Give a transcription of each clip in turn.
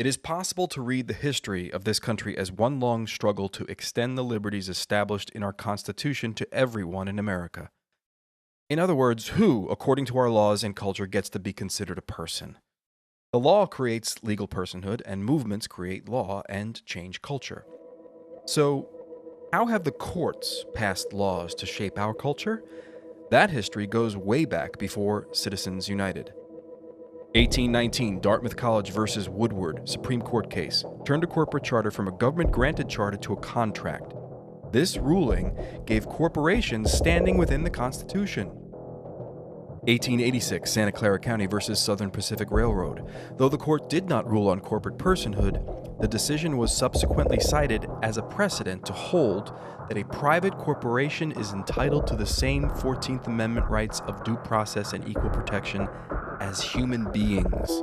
It is possible to read the history of this country as one long struggle to extend the liberties established in our Constitution to everyone in America. In other words, who, according to our laws and culture, gets to be considered a person? The law creates legal personhood, and movements create law and change culture. So, how have the courts passed laws to shape our culture? That history goes way back before Citizens United. 1819, Dartmouth College versus Woodward, Supreme Court case, turned a corporate charter from a government-granted charter to a contract. This ruling gave corporations standing within the Constitution. 1886, Santa Clara County versus Southern Pacific Railroad. Though the court did not rule on corporate personhood, the decision was subsequently cited as a precedent to hold that a private corporation is entitled to the same 14th Amendment rights of due process and equal protection as human beings.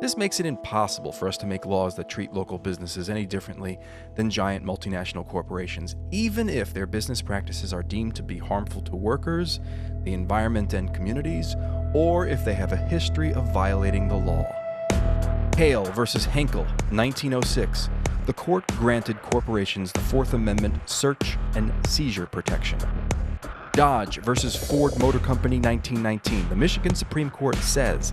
This makes it impossible for us to make laws that treat local businesses any differently than giant multinational corporations, even if their business practices are deemed to be harmful to workers, the environment and communities, or if they have a history of violating the law. Hale versus Henkel, 1906. The court granted corporations the Fourth Amendment search and seizure protection. Dodge versus Ford Motor Company, 1919. The Michigan Supreme Court says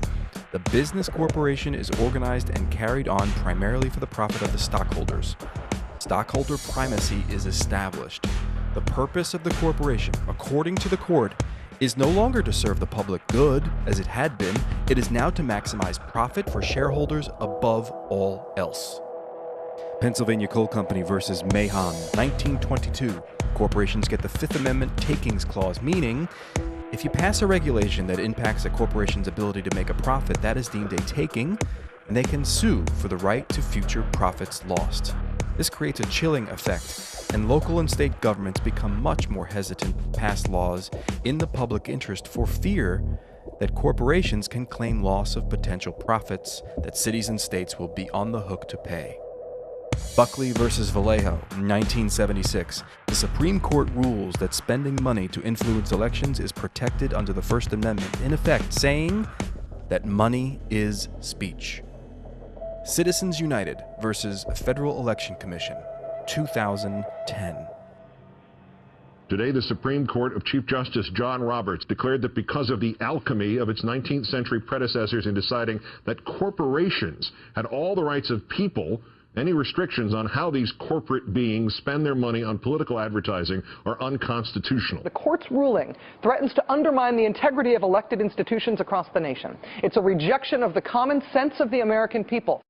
the business corporation is organized and carried on primarily for the profit of the stockholders. Stockholder primacy is established. The purpose of the corporation, according to the court, is no longer to serve the public good, as it had been. It is now to maximize profit for shareholders above all else. Pennsylvania Coal Company versus Mahon, 1922. Corporations get the Fifth Amendment takings clause, meaning if you pass a regulation that impacts a corporation's ability to make a profit, that is deemed a taking, and they can sue for the right to future profits lost. This creates a chilling effect, and local and state governments become much more hesitant to pass laws in the public interest for fear that corporations can claim loss of potential profits that cities and states will be on the hook to pay. Buckley versus Vallejo, 1976. The Supreme Court rules that spending money to influence elections is protected under the First Amendment, in effect saying that money is speech. Citizens United versus Federal Election Commission, 2010. Today, the Supreme Court of Chief Justice John Roberts declared that because of the alchemy of its 19th century predecessors in deciding that corporations had all the rights of people, any restrictions on how these corporate beings spend their money on political advertising are unconstitutional. The court's ruling threatens to undermine the integrity of elected institutions across the nation. It's a rejection of the common sense of the American people.